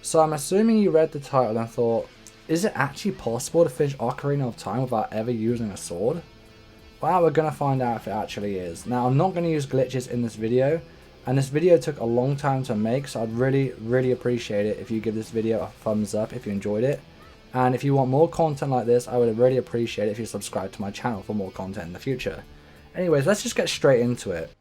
So I'm assuming you read the title and thought, is it actually possible to finish Ocarina of Time without ever using a sword? Well, we're going to find out if it actually is. Now, I'm not going to use glitches in this video, and this video took a long time to make, so I'd really appreciate it if you give this video a thumbs up if you enjoyed it. And if you want more content like this, I would really appreciate it if you subscribe to my channel for more content in the future. Anyways, let's just get straight into it.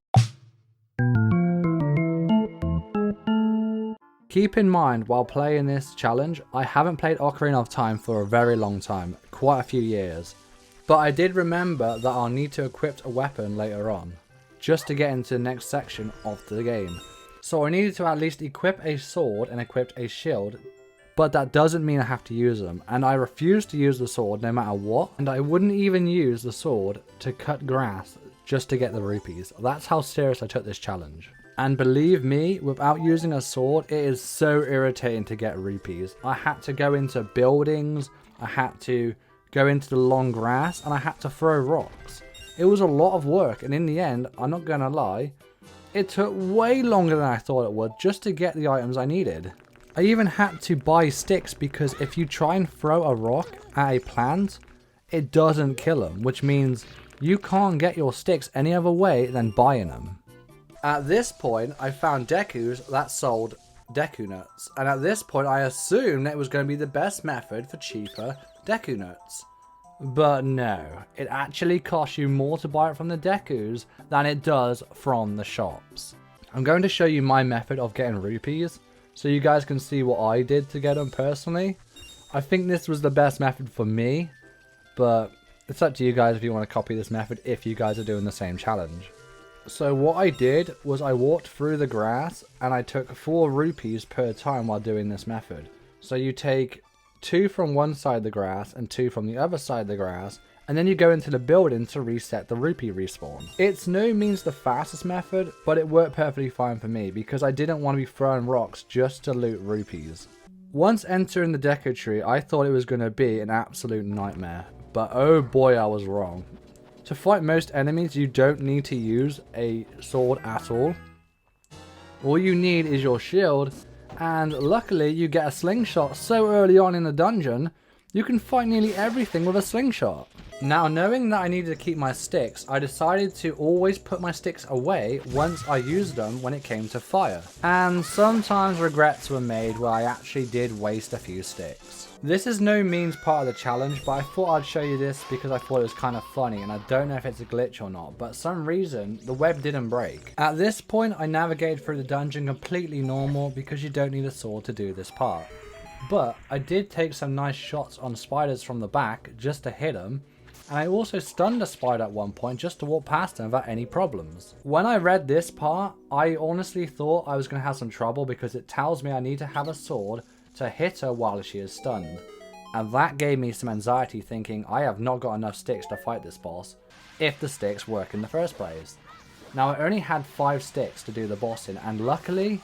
Keep in mind, while playing this challenge, I haven't played Ocarina of Time for a very long time, quite a few years. But I did remember that I'll need to equip a weapon later on, just to get into the next section of the game. So I needed to at least equip a sword and equip a shield, but that doesn't mean I have to use them, and I refuse to use the sword no matter what, and I wouldn't even use the sword to cut grass just to get the rupees. That's how serious I took this challenge. And believe me, without using a sword, it is so irritating to get rupees. I had to go into buildings, I had to go into the long grass, and I had to throw rocks. It was a lot of work, and in the end, I'm not gonna lie, it took way longer than I thought it would just to get the items I needed. I even had to buy sticks because if you try and throw a rock at a plant, it doesn't kill them, which means you can't get your sticks any other way than buying them. At this point, I found Dekus that sold Deku nuts, and at this point I assumed it was going to be the best method for cheaper Deku nuts. But no, it actually costs you more to buy it from the Dekus than it does from the shops. I'm going to show you my method of getting rupees, so you guys can see what I did to get them personally. I think this was the best method for me, but it's up to you guys if you want to copy this method if you guys are doing the same challenge. So what I did was I walked through the grass and I took 4 rupees per time while doing this method. So you take 2 from one side of the grass and 2 from the other side of the grass, and then you go into the building to reset the rupee respawn. It's no means the fastest method, but it worked perfectly fine for me because I didn't want to be throwing rocks just to loot rupees. Once entering the Deku Tree, I thought it was going to be an absolute nightmare, but oh boy, I was wrong. To fight most enemies, you don't need to use a sword at all. All you need is your shield, and luckily you get a slingshot so early on in the dungeon, you can fight nearly everything with a slingshot. Now, knowing that I needed to keep my sticks, I decided to always put my sticks away once I used them when it came to fire. And sometimes regrets were made where I actually did waste a few sticks. This is no means part of the challenge, but I thought I'd show you this because I thought it was kind of funny, and I don't know if it's a glitch or not, but for some reason the web didn't break. At this point I navigated through the dungeon completely normal because you don't need a sword to do this part. But I did take some nice shots on spiders from the back just to hit them, and I also stunned a spider at one point just to walk past them without any problems. When I read this part, I honestly thought I was going to have some trouble because it tells me I need to have a sword to hit her while she is stunned. And that gave me some anxiety, thinking I have not got enough sticks to fight this boss, if the sticks work in the first place. Now I only had 5 sticks to do the boss in, and luckily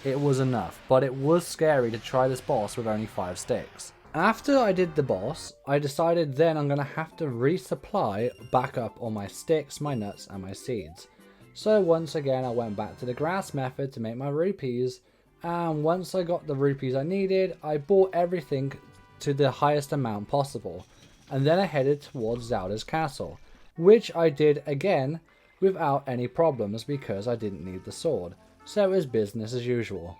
it was enough, but it was scary to try this boss with only 5 sticks. After I did the boss, I decided then I'm going to have to resupply back up all my sticks, my nuts and my seeds. So once again I went back to the grass method to make my rupees, and once I got the rupees I needed, I bought everything to the highest amount possible, and then I headed towards Zelda's castle, which I did again without any problems because I didn't need the sword, so it was business as usual.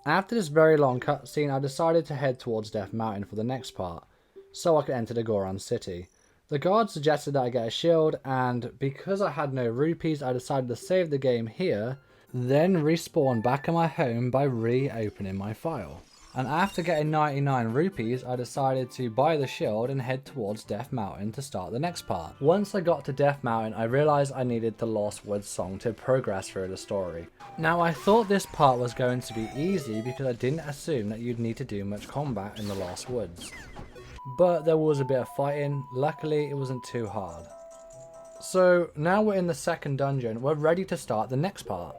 After this very long cutscene, I decided to head towards Death Mountain for the next part, so I could enter the Goron city. The guard suggested that I get a shield, and because I had no rupees, I decided to save the game here, then respawn back in my home by reopening my file. And after getting 99 rupees, I decided to buy the shield and head towards Death Mountain to start the next part. Once I got to Death Mountain, I realized I needed the Lost Woods song to progress through the story. Now I thought this part was going to be easy because I didn't assume that you'd need to do much combat in the Lost Woods. But there was a bit of fighting, luckily it wasn't too hard. So now we're in the second dungeon, we're ready to start the next part.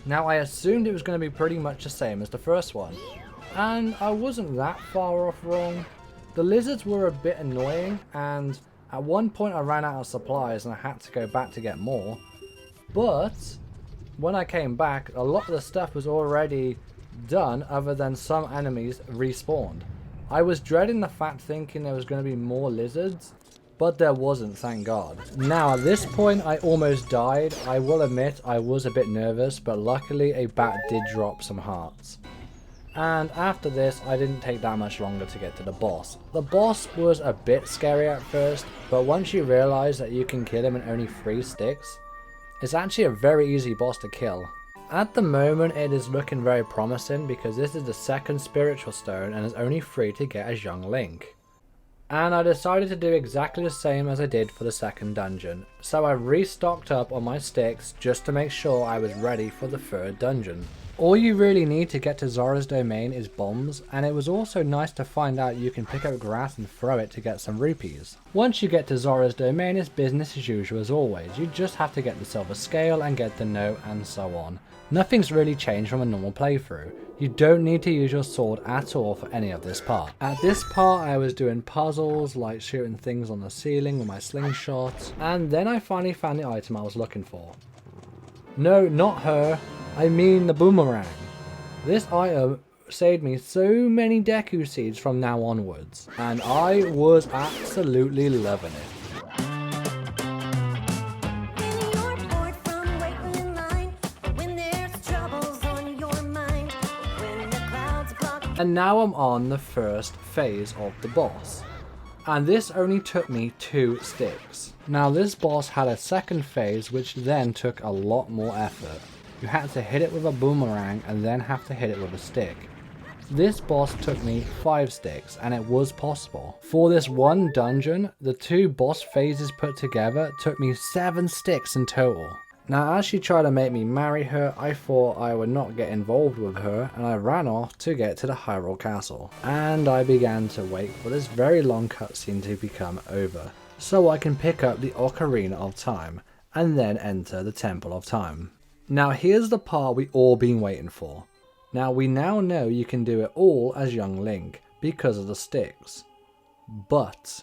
Now I assumed it was going to be pretty much the same as the first one, and I wasn't that far off wrong. The lizards were a bit annoying, and at one point I ran out of supplies and I had to go back to get more, but when I came back a lot of the stuff was already done other than some enemies respawned. I was dreading the fact thinking there was going to be more lizards, but there wasn't, thank God. Now at this point I almost died. I will admit I was a bit nervous, but luckily a bat did drop some hearts. And after this I didn't take that much longer to get to the boss. The boss was a bit scary at first, but once you realize that you can kill him in only 3 sticks, it's actually a very easy boss to kill. At the moment it is looking very promising because this is the 2nd spiritual stone and is only free to get as young Link. And I decided to do exactly the same as I did for the 2nd dungeon, so I restocked up on my sticks just to make sure I was ready for the 3rd dungeon. All you really need to get to Zora's Domain is bombs, and it was also nice to find out you can pick up grass and throw it to get some rupees. Once you get to Zora's Domain, it's business as usual as always. You just have to get the silver scale and get the note and so on. Nothing's really changed from a normal playthrough. You don't need to use your sword at all for any of this part. At this part I was doing puzzles like shooting things on the ceiling with my slingshot, and then I finally found the item I was looking for. No, not her. I mean the boomerang. This item saved me so many Deku seeds from now onwards, and I was absolutely loving it. And now I'm on the 1st phase of the boss. And this only took me 2 sticks. Now this boss had a 2nd phase which then took a lot more effort. You had to hit it with a boomerang and then have to hit it with a stick. This boss took me 5 sticks and it was possible. For this one dungeon, the 2 boss phases put together took me 7 sticks in total. Now as she tried to make me marry her, I thought I would not get involved with her and I ran off to get to the Hyrule Castle. And I began to wait for this very long cutscene to become over, so I can pick up the Ocarina of Time and then enter the Temple of Time. Now here's the part we all been waiting for. Now we now know you can do it all as young Link because of the sticks. But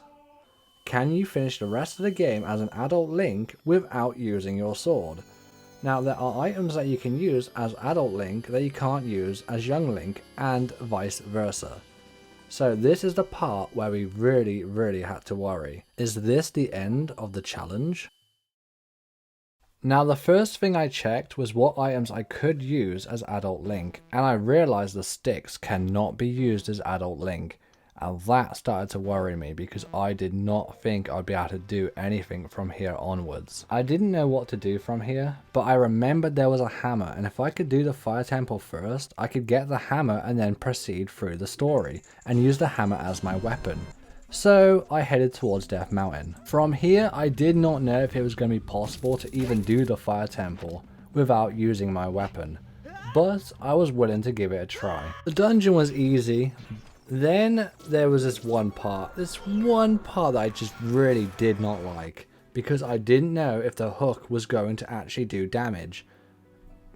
can you finish the rest of the game as an adult Link without using your sword? Now there are items that you can use as adult Link that you can't use as young Link and vice versa. So this is the part where we really had to worry. Is this the end of the challenge? Now the first thing I checked was what items I could use as adult Link, and I realized the sticks cannot be used as adult Link, and that started to worry me because I did not think I'd be able to do anything from here onwards. I didn't know what to do from here, but I remembered there was a hammer, and if I could do the fire temple first, I could get the hammer and then proceed through the story and use the hammer as my weapon. So I headed towards Death Mountain. From here I did not know if it was going to be possible to even do the fire temple without using my weapon, but I was willing to give it a try. The dungeon was easy. Then there was this one part that I just really did not like because I didn't know if the hook was going to actually do damage.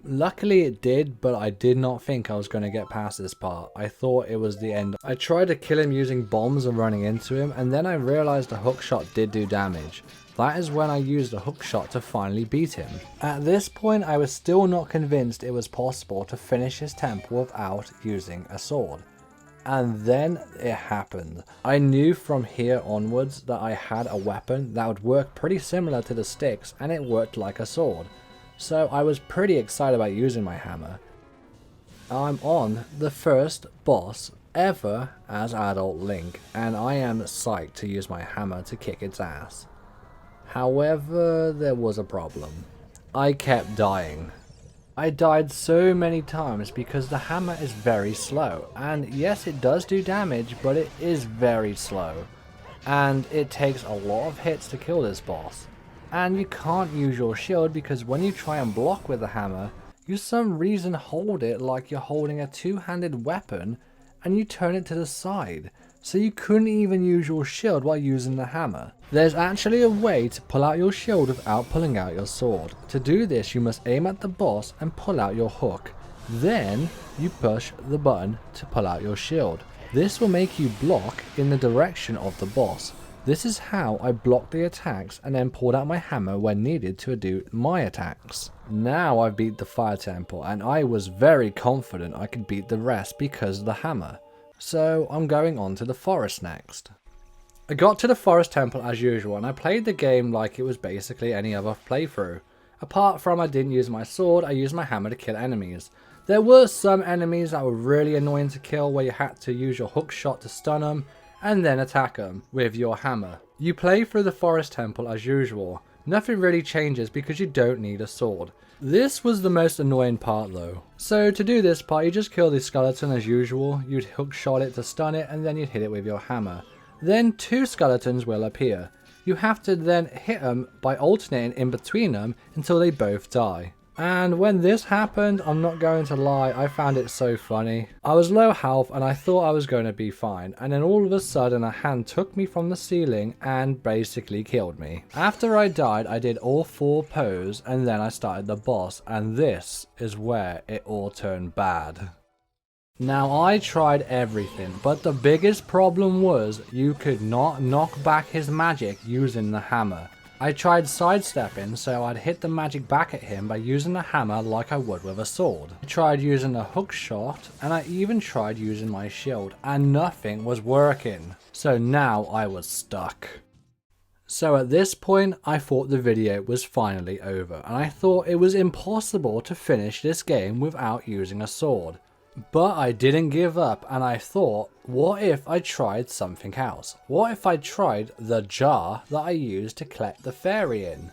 Luckily it did, but I did not think I was going to get past this part. I thought it was the end. I tried to kill him using bombs and running into him, and then I realized the hook shot did do damage. That is when I used the hook shot to finally beat him. At this point I was still not convinced it was possible to finish his temple without using a sword. And then it happened. I knew from here onwards that I had a weapon that would work pretty similar to the sticks, and it worked like a sword. So I was pretty excited about using my hammer. I'm on the first boss ever as adult Link, and I am psyched to use my hammer to kick its ass. However, there was a problem. I kept dying. I died so many times because the hammer is very slow, and yes, it does do damage, but it is very slow, and it takes a lot of hits to kill this boss. And you can't use your shield because when you try and block with the hammer, you some reason hold it like you're holding a two-handed weapon and you turn it to the side, so you couldn't even use your shield while using the hammer. There's actually a way to pull out your shield without pulling out your sword. To do this you must aim at the boss and pull out your hook. Then you push the button to pull out your shield. This will make you block in the direction of the boss. This is how I blocked the attacks and then pulled out my hammer when needed to do my attacks. Now I've beat the fire temple and I was very confident I could beat the rest because of the hammer. So I'm going on to the forest next. I got to the forest temple as usual and I played the game like it was basically any other playthrough. Apart from I didn't use my sword, I used my hammer to kill enemies. There were some enemies that were really annoying to kill where you had to use your hook shot to stun them and then attack them with your hammer. You play through the forest temple as usual. Nothing really changes because you don't need a sword. This was the most annoying part though. So to do this part you just kill the skeleton as usual, you'd hook shot it to stun it and then you'd hit it with your hammer. Then 2 skeletons will appear. You have to then hit them by alternating in between them until they both die. And when this happened, I'm not going to lie, I found it so funny. I was low health and I thought I was going to be fine, and then all of a sudden a hand took me from the ceiling and basically killed me. After I died, I did all 4 poses and then I started the boss, and this is where it all turned bad. Now I tried everything, but the biggest problem was you could not knock back his magic using the hammer. I tried sidestepping so I'd hit the magic back at him by using the hammer like I would with a sword. I tried using a hook shot and I even tried using my shield and nothing was working. So now I was stuck. So at this point I thought the video was finally over and I thought it was impossible to finish this game without using a sword. But I didn't give up and I thought, what if I tried something else? What if I tried the jar that I used to collect the fairy in?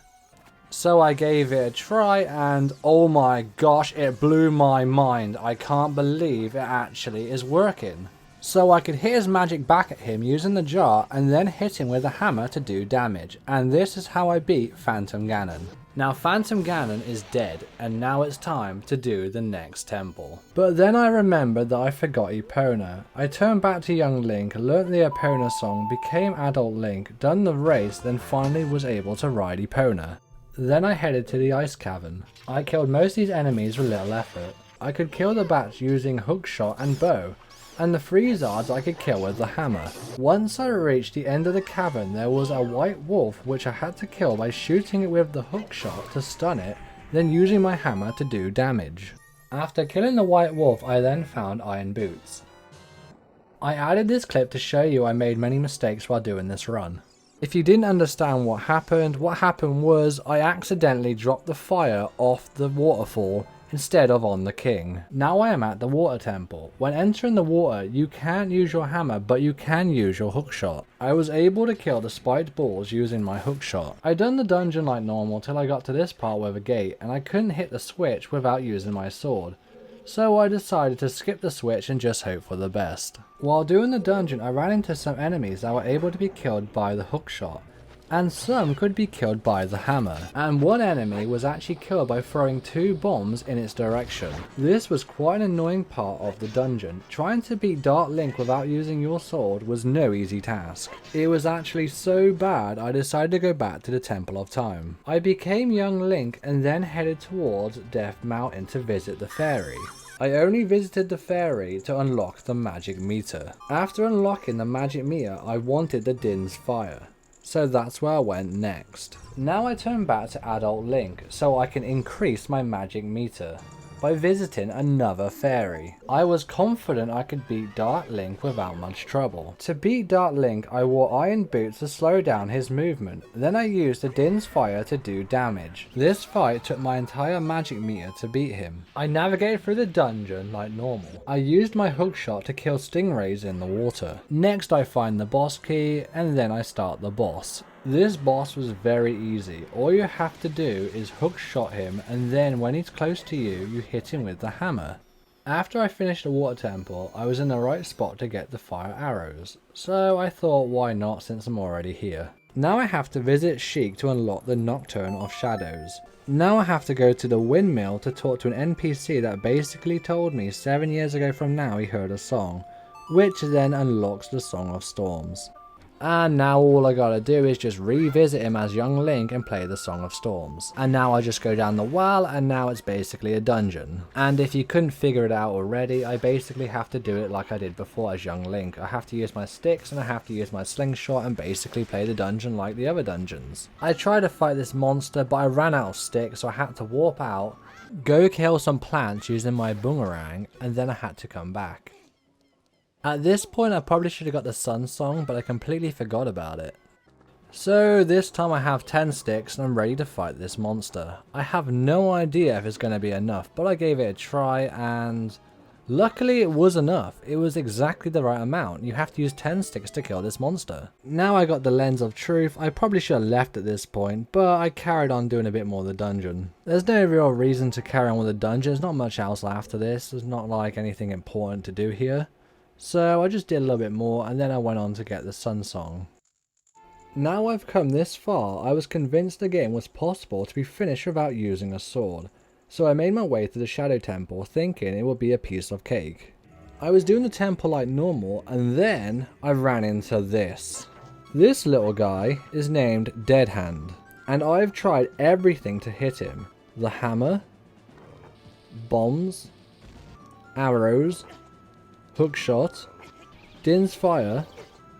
So I gave it a try and oh my gosh, it blew my mind. I can't believe it actually is working. So I could hit his magic back at him using the jar and then hit him with a hammer to do damage. And this is how I beat Phantom Ganon. Now Phantom Ganon is dead and now it's time to do the next temple. But then I remembered that I forgot Epona. I turned back to young Link, learnt the Epona song, became adult Link, done the race, then finally was able to ride Epona. Then I headed to the ice cavern. I killed most of these enemies with little effort. I could kill the bats using hookshot and bow, and the Freezards I could kill with the hammer. Once I reached the end of the cavern there was a white wolf which I had to kill by shooting it with the hookshot to stun it, then using my hammer to do damage. After killing the white wolf I then found iron boots. I added this clip to show you I made many mistakes while doing this run. If you didn't understand what happened was I accidentally dropped the fire off the waterfall instead of on the king. Now I am at the water temple. When entering the water, you can't use your hammer, but you can use your hookshot. I was able to kill the spiked balls using my hookshot. I done the dungeon like normal till I got to this part with a gate, and I couldn't hit the switch without using my sword. So I decided to skip the switch and just hope for the best. While doing the dungeon, I ran into some enemies that were able to be killed by the hookshot, and some could be killed by the hammer, and one enemy was actually killed by throwing 2 bombs in its direction. This was quite an annoying part of the dungeon. Trying to beat Dark Link without using your sword was no easy task. It was actually so bad I decided to go back to the Temple of Time. I became young Link and then headed towards Death Mountain to visit the fairy. I only visited the fairy to unlock the magic meter. After unlocking the magic meter I wanted the Din's Fire. So that's where I went next. Now I turn back to adult Link so I can increase my magic meter by visiting another fairy. I was confident I could beat Dark Link without much trouble. To beat Dark Link I wore iron boots to slow down his movement. Then I used the Din's Fire to do damage. This fight took my entire magic meter to beat him. I navigated through the dungeon like normal. I used my hookshot to kill stingrays in the water. Next I find the boss key and then I start the boss. This boss was very easy. All you have to do is hookshot him and then when he's close to you, you hit him with the hammer. After I finished the water temple, I was in the right spot to get the fire arrows. So I thought why not since I'm already here. Now I have to visit Sheik to unlock the Nocturne of Shadows. Now I have to go to the windmill to talk to an NPC that basically told me 7 years ago from now he heard a song, which then unlocks the Song of Storms. And now all I gotta do is just revisit him as young Link and play the Song of Storms. And now I just go down the well, and now it's basically a dungeon. And if you couldn't figure it out already, I basically have to do it like I did before as young Link. I have to use my sticks and I have to use my slingshot and basically play the dungeon like the other dungeons. I tried to fight this monster, but I ran out of sticks, so I had to warp out, go kill some plants using my boomerang, and then I had to come back. At this point I probably should have got the Sun Song, but I completely forgot about it. So this time I have 10 sticks and I'm ready to fight this monster. I have no idea if it's going to be enough, but I gave it a try and luckily it was enough. It was exactly the right amount. You have to use 10 sticks to kill this monster. Now I got the Lens of Truth. I probably should have left at this point, but I carried on doing a bit more of the dungeon. There's no real reason to carry on with the dungeon. There's not much else after this. There's not like anything important to do here. So I just did a little bit more and then I went on to get the Sun Song. Now I've come this far, I was convinced the game was possible to be finished without using a sword. So I made my way to the Shadow Temple thinking it would be a piece of cake. I was doing the temple like normal and then I ran into this. This little guy is named Dead Hand and I've tried everything to hit him. The hammer, bombs, arrows, hookshot, Din's fire,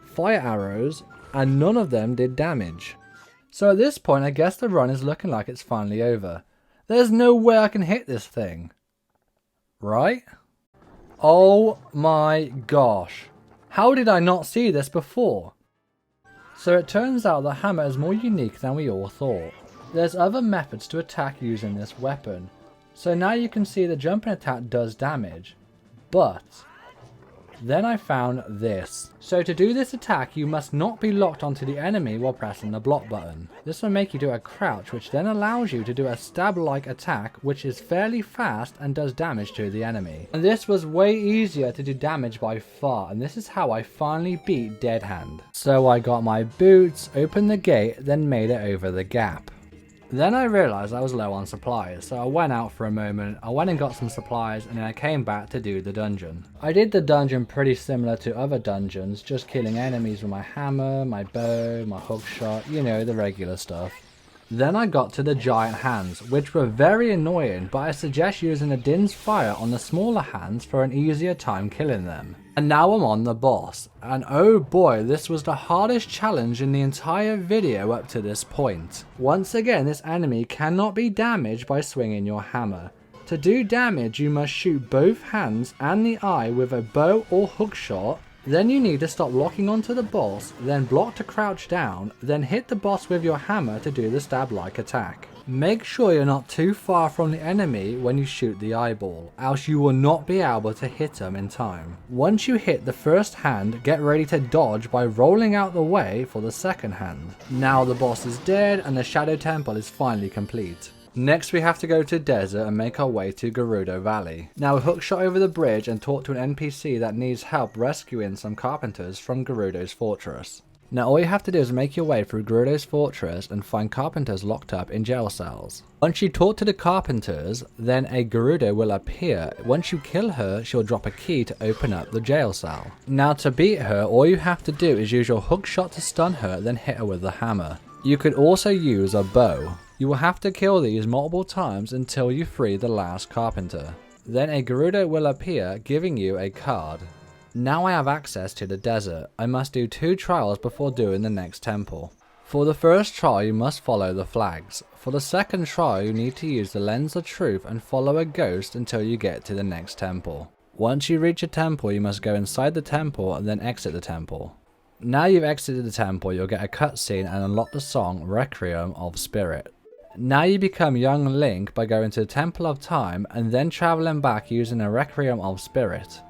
fire arrows, and none of them did damage. So at this point I guess the run is looking like it's finally over. There's no way I can hit this thing. Right? Oh my gosh. How did I not see this before? So it turns out the hammer is more unique than we all thought. There's other methods to attack using this weapon. So now you can see the jumping attack does damage. But then I found this. So to do this attack you must not be locked onto the enemy while pressing the block button. This will make you do a crouch, which then allows you to do a stab like attack which is fairly fast and does damage to the enemy. And this was way easier to do damage by far, and this is how I finally beat Dead Hand. So I got my boots, opened the gate, then made it over the gap. Then I realised I was low on supplies, so I went out for a moment, I went and got some supplies, and then I came back to do the dungeon. I did the dungeon pretty similar to other dungeons, just killing enemies with my hammer, my bow, my hookshot, you know, the regular stuff. Then I got to the giant hands, which were very annoying, but I suggest using a Din's fire on the smaller hands for an easier time killing them. And now I'm on the boss, and oh boy, this was the hardest challenge in the entire video up to this point. Once again, this enemy cannot be damaged by swinging your hammer. To do damage you must shoot both hands and the eye with a bow or hookshot. Then you need to stop locking onto the boss, then block to crouch down, then hit the boss with your hammer to do the stab like attack. Make sure you're not too far from the enemy when you shoot the eyeball, else you will not be able to hit them in time. Once you hit the first hand, get ready to dodge by rolling out the way for the second hand. Now the boss is dead and the Shadow Temple is finally complete. Next we have to go to desert and make our way to Gerudo Valley. Now we hookshot over the bridge and talk to an NPC that needs help rescuing some carpenters from Gerudo's fortress. Now all you have to do is make your way through Gerudo's fortress and find carpenters locked up in jail cells. Once you talk to the carpenters, then a Gerudo will appear. Once you kill her, she'll drop a key to open up the jail cell. Now to beat her, all you have to do is use your hookshot to stun her, then hit her with the hammer. You could also use a bow. You will have to kill these multiple times until you free the last carpenter. Then a Gerudo will appear, giving you a card. Now I have access to the desert. I must do 2 trials before doing the next temple. For the first trial you must follow the flags. For the second trial you need to use the Lens of Truth and follow a ghost until you get to the next temple. Once you reach a temple you must go inside the temple and then exit the temple. Now you've exited the temple, you'll get a cutscene and unlock the song Requiem of Spirit. Now you become young Link by going to the Temple of Time and then travelling back using a Requiem of Spirit.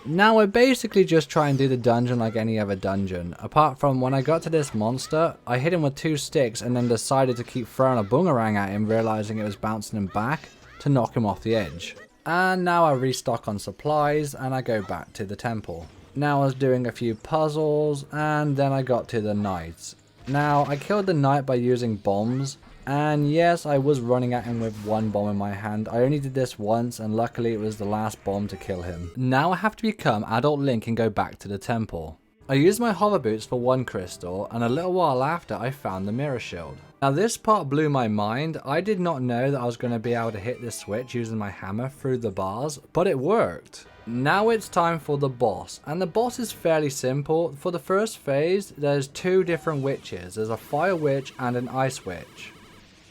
Now I basically just try and do the dungeon like any other dungeon, apart from when I got to this monster, I hit him with 2 sticks and then decided to keep throwing a boomerang at him, realising it was bouncing him back to knock him off the edge. And now I restock on supplies and I go back to the temple. Now I was doing a few puzzles and then I got to the knights. Now I killed the knight by using bombs. And yes, I was running at him with 1 bomb in my hand. I only did this once and luckily it was the last bomb to kill him. Now I have to become adult Link and go back to the temple. I used my hover boots for one crystal, and a little while after I found the mirror shield. Now this part blew my mind. I did not know that I was going to be able to hit this switch using my hammer through the bars, but it worked. Now it's time for the boss, and the boss is fairly simple. For the first phase, there's two different witches. There's a fire witch and an ice witch.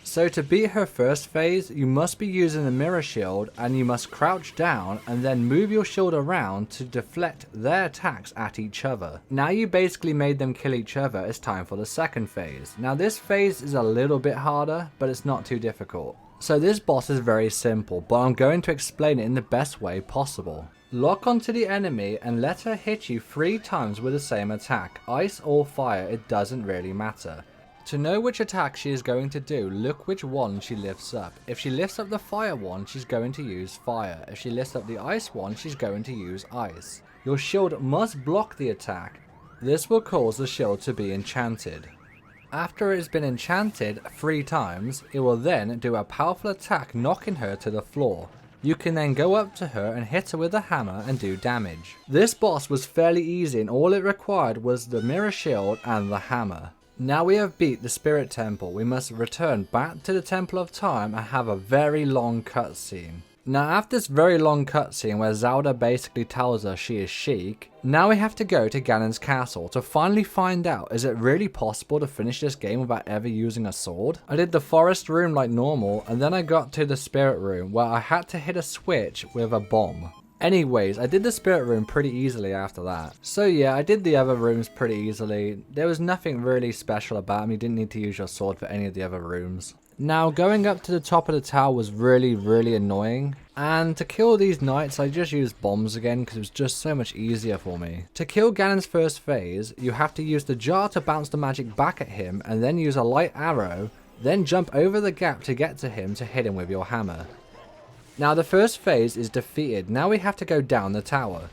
So to beat her first phase, you must be using the mirror shield, and you must crouch down and then move your shield around to deflect their attacks at each other. Now you basically made them kill each other, it's time for the second phase. Now this phase is a little bit harder, but it's not too difficult. So this boss is very simple, but I'm going to explain it in the best way possible. Lock onto the enemy and let her hit you 3 times with the same attack, ice or fire, it doesn't really matter. To know which attack she is going to do, look which one she lifts up. If she lifts up the fire one, she's going to use fire. If she lifts up the ice one, she's going to use ice. Your shield must block the attack. This will cause the shield to be enchanted. After it has been enchanted 3 times, it will then do a powerful attack, knocking her to the floor. You can then go up to her and hit her with a hammer and do damage. This boss was fairly easy, and all it required was the mirror shield and the hammer. Now we have beat the Spirit Temple, we must return back to the Temple of Time and have a very long cutscene. Now after this very long cutscene where Zelda basically tells us she is Sheik, now we have to go to Ganon's castle to finally find out, is it really possible to finish this game without ever using a sword? I did the forest room like normal, and then I got to the spirit room where I had to hit a switch with a bomb. Anyways, I did the spirit room pretty easily after that. So yeah, I did the other rooms pretty easily. There was nothing really special about them. You didn't need to use your sword for any of the other rooms. Now, going up to the top of the tower was really annoying. And to kill these knights, I just used bombs again because it was just so much easier for me. To kill Ganon's first phase, you have to use the jar to bounce the magic back at him, and then use a light arrow, then jump over the gap to get to him to hit him with your hammer. Now the first phase is defeated, now we have to go down the tower.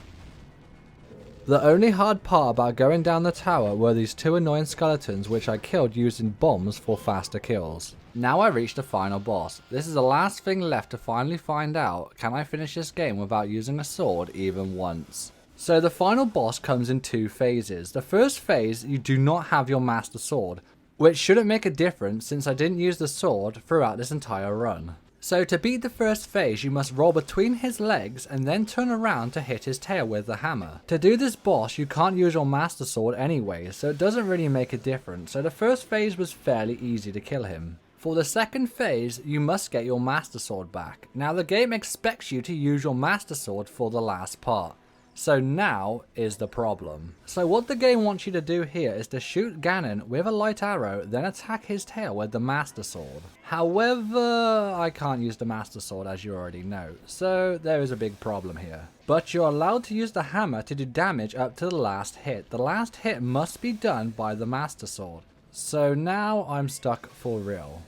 The only hard part about going down the tower were these 2 annoying skeletons which I killed using bombs for faster kills. Now I reached the final boss. This is the last thing left to finally find out, can I finish this game without using a sword even once? So the final boss comes in 2 phases. The first phase, you do not have your master sword, which shouldn't make a difference since I didn't use the sword throughout this entire run. So to beat the first phase, you must roll between his legs and then turn around to hit his tail with the hammer. To do this boss, you can't use your master sword anyway, so it doesn't really make a difference. So the first phase was fairly easy to kill him. For the second phase, you must get your master sword back. Now the game expects you to use your master sword for the last part. So now is the problem. So what the game wants you to do here is to shoot Ganon with a light arrow, then attack his tail with the master sword. However, I can't use the master sword as you already know, so there is a big problem here. But you're allowed to use the hammer to do damage up to the last hit. The last hit must be done by the master sword. So now I'm stuck for real.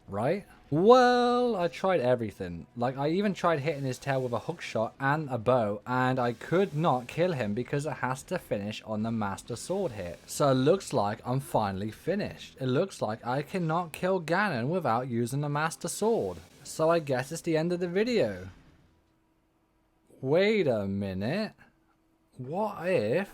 Right? Well, I tried everything. Like, I even tried hitting his tail with a hook shot and a bow, and I could not kill him because it has to finish on the master sword hit. So it looks like I'm finally finished. It looks like I cannot kill Ganon without using the master sword. So I guess it's the end of the video. Wait a minute. What if...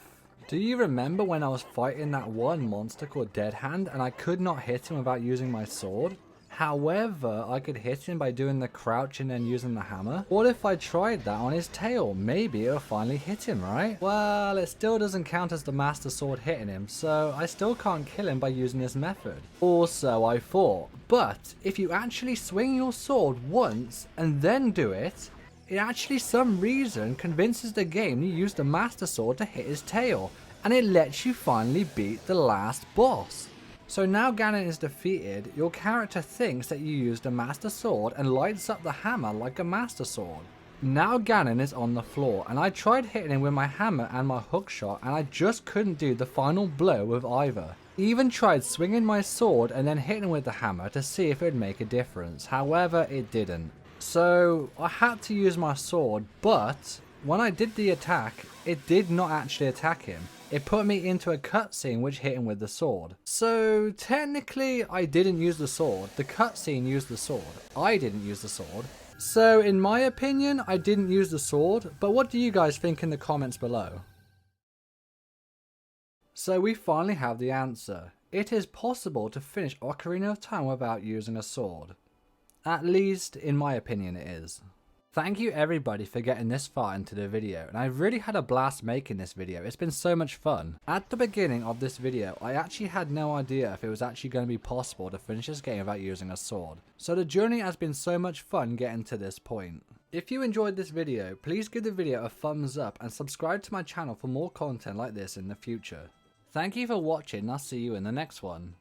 Do you remember when I was fighting that one monster called Dead Hand and I could not hit him without using my sword? However, I could hit him by doing the crouch and then using the hammer. What if I tried that on his tail? Maybe it'll finally hit him, right? Well, it still doesn't count as the master sword hitting him, so I still can't kill him by using this method. Or so I thought. But if you actually swing your sword once and then do it, it actually some reason convinces the game you use the master sword to hit his tail, and it lets you finally beat the last boss. So now Ganon is defeated, your character thinks that you used a master sword and lights up the hammer like a master sword. Now Ganon is on the floor, and I tried hitting him with my hammer and my hook shot, and I just couldn't do the final blow with either. Even tried swinging my sword and then hitting with the hammer to see if it would make a difference, however it didn't. So I had to use my sword, but when I did the attack, it did not actually attack him. It put me into a cutscene which hit him with the sword. So technically I didn't use the sword, the cutscene used the sword. I didn't use the sword. So in my opinion, I didn't use the sword, but what do you guys think in the comments below? So we finally have the answer. It is possible to finish Ocarina of Time without using a sword. At least, in my opinion, it is. Thank you everybody for getting this far into the video, and I really had a blast making this video. It's been so much fun. At the beginning of this video, I actually had no idea if it was actually going to be possible to finish this game without using a sword. So the journey has been so much fun getting to this point. If you enjoyed this video, please give the video a thumbs up and subscribe to my channel for more content like this in the future. Thank you for watching, and I'll see you in the next one.